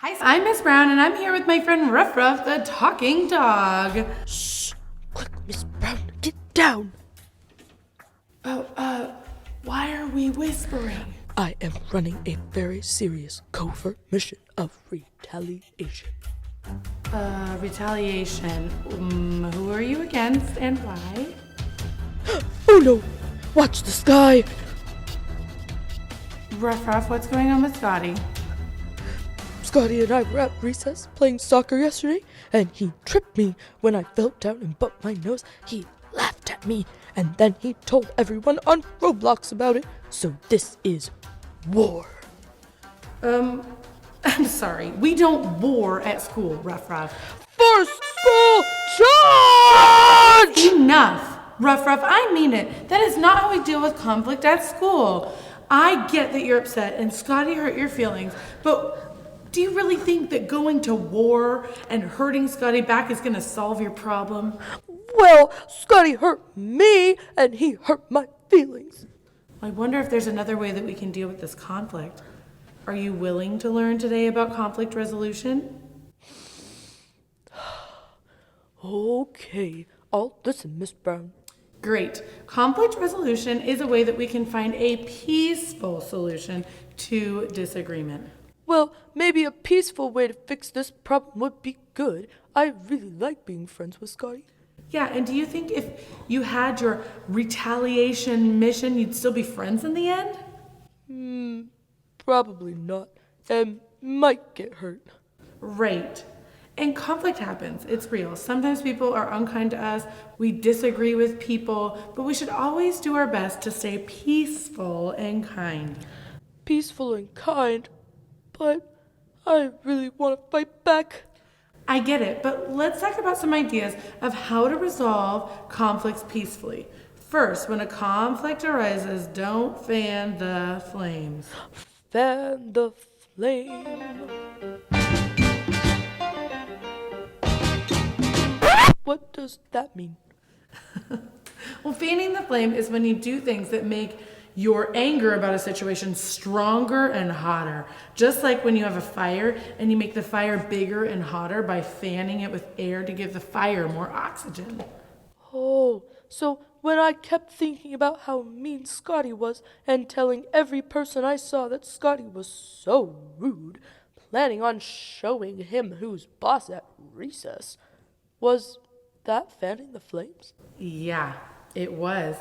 Hi, I'm Miss Brown, and I'm here with my friend Ruff Ruff, the talking dog. Shh! Quick, Miss Brown, get down! Why are we whispering? I am running a very serious covert mission of retaliation. Retaliation. Who are you against and why? Oh no! Watch the sky! Ruff Ruff, what's going on with Scotty? Scotty and I were at recess playing soccer yesterday, and he tripped me when I fell down and bumped my nose. He laughed at me, and then he told everyone on Roblox about it. So this is war. I'm sorry. We don't war at school, Ruff Ruff. First school charge! Enough! Ruff Ruff, I mean it. That is not how we deal with conflict at school. I get that you're upset and Scotty hurt your feelings, but do you really think that going to war and hurting Scotty back is going to solve your problem? Well, Scotty hurt me, and he hurt my feelings. I wonder if there's another way that we can deal with this conflict. Are you willing to learn today about conflict resolution? Okay, I'll listen, Miss Brown. Great. Conflict resolution is a way that we can find a peaceful solution to disagreement. Well, maybe a peaceful way to fix this problem would be good. I really like being friends with Scotty. Yeah, and do you think if you had your retaliation mission, you'd still be friends in the end? Probably not. And might get hurt. Right. And conflict happens. It's real. Sometimes people are unkind to us. We disagree with people, but we should always do our best to stay peaceful and kind. Peaceful and kind, but I really want to fight back. I get it, but let's talk about some ideas of how to resolve conflicts peacefully. First, when a conflict arises, don't fan the flames. Fan the flame. What does that mean? Well, fanning the flame is when you do things that make your anger about a situation stronger and hotter. Just like when you have a fire and you make the fire bigger and hotter by fanning it with air to give the fire more oxygen. Oh, so when I kept thinking about how mean Scotty was and telling every person I saw that Scotty was so rude, planning on showing him who's boss at recess, was that fanning the flames? Yeah, it was.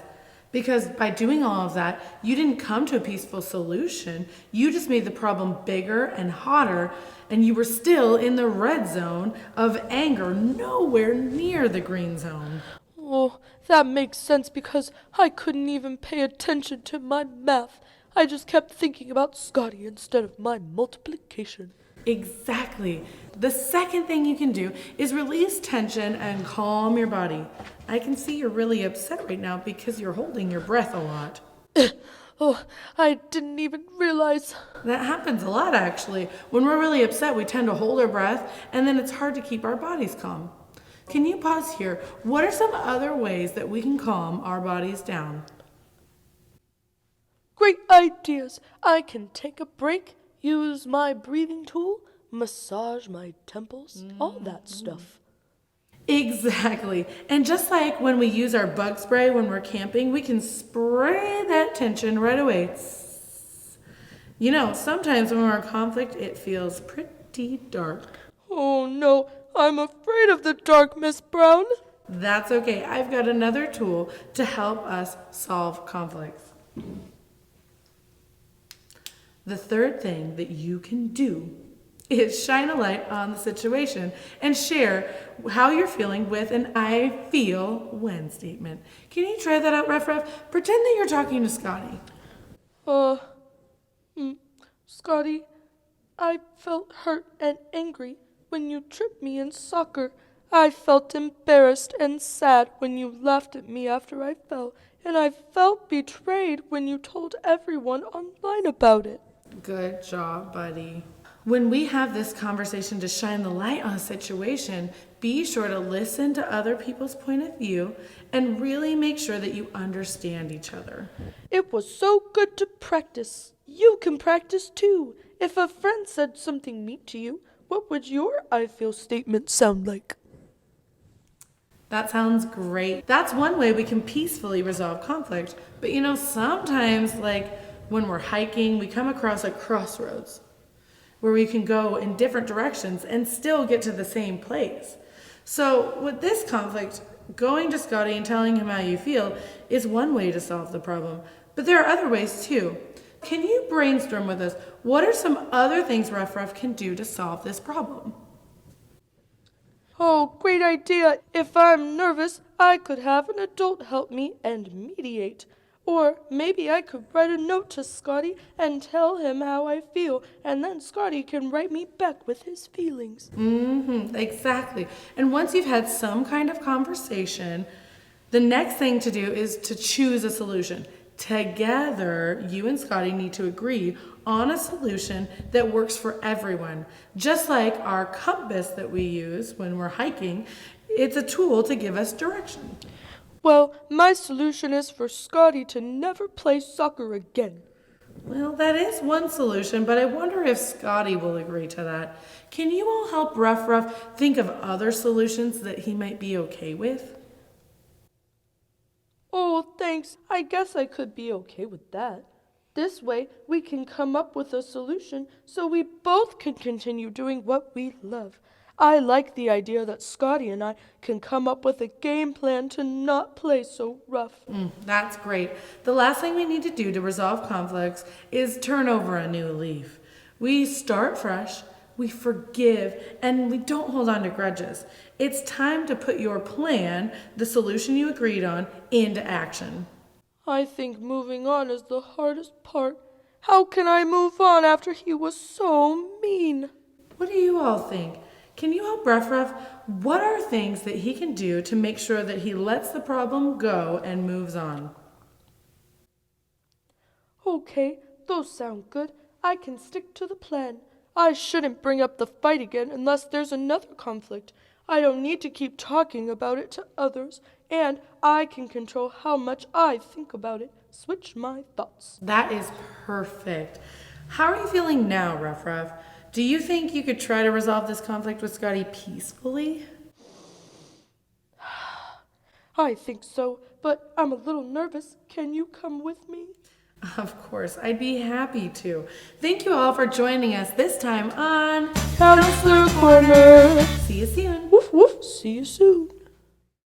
Because by doing all of that, you didn't come to a peaceful solution. You just made the problem bigger and hotter, and you were still in the red zone of anger, nowhere near the green zone. Oh, that makes sense because I couldn't even pay attention to my math. I just kept thinking about Scotty instead of my multiplication. Exactly. The second thing you can do is release tension and calm your body. I can see you're really upset right now because you're holding your breath a lot. Oh, I didn't even realize. That happens a lot, actually. When we're really upset, we tend to hold our breath, and then it's hard to keep our bodies calm. Can you pause here? What are some other ways that we can calm our bodies down? Great ideas. I can take a break, use my breathing tool, massage my temples, all that stuff. Exactly. And just like when we use our bug spray when we're camping, we can spray that tension right away. You know, sometimes when we're in conflict, it feels pretty dark. Oh no, I'm afraid of the dark, Miss Brown. That's okay. I've got another tool to help us solve conflicts. The third thing that you can do is shine a light on the situation and share how you're feeling with an I feel when statement. Can you try that out, Ruff Ruff? Pretend that you're talking to Scotty. Scotty, I felt hurt and angry when you tripped me in soccer. I felt embarrassed and sad when you laughed at me after I fell, and I felt betrayed when you told everyone online about it. Good job, buddy. When we have this conversation to shine the light on a situation, be sure to listen to other people's point of view and really make sure that you understand each other. It was so good to practice. You can practice too. If a friend said something mean to you, what would your I feel statement sound like? That sounds great. That's one way we can peacefully resolve conflict. But sometimes, like when we're hiking, we come across a crossroads where we can go in different directions and still get to the same place. So, with this conflict, going to Scotty and telling him how you feel is one way to solve the problem. But there are other ways too. Can you brainstorm with us? What are some other things Ruff Ruff can do to solve this problem? Oh, great idea. If I'm nervous, I could have an adult help me and mediate. Or maybe I could write a note to Scotty and tell him how I feel, and then Scotty can write me back with his feelings. Exactly. And once you've had some kind of conversation, the next thing to do is to choose a solution. Together, you and Scotty need to agree on a solution that works for everyone. Just like our compass that we use when we're hiking, it's a tool to give us direction. Well, my solution is for Scotty to never play soccer again. Well, that is one solution, but I wonder if Scotty will agree to that. Can you all help Ruff Ruff think of other solutions that he might be okay with? Oh, thanks. I guess I could be okay with that. This way, we can come up with a solution so we both can continue doing what we love. I like the idea that Scotty and I can come up with a game plan to not play so rough. That's great. The last thing we need to do to resolve conflicts is turn over a new leaf. We start fresh, we forgive, and we don't hold on to grudges. It's time to put your plan, the solution you agreed on, into action. I think moving on is the hardest part. How can I move on after he was so mean? What do you all think? Can you help Ruff Ruff? What are things that he can do to make sure that he lets the problem go and moves on? Okay, those sound good. I can stick to the plan. I shouldn't bring up the fight again unless there's another conflict. I don't need to keep talking about it to others, and I can control how much I think about it. Switch my thoughts. That is perfect. How are you feeling now, Ruff Ruff? Do you think you could try to resolve this conflict with Scotty peacefully? I think so, but I'm a little nervous. Can you come with me? Of course, I'd be happy to. Thank you all for joining us this time on Counselor Corner. See you soon. Woof woof. See you soon.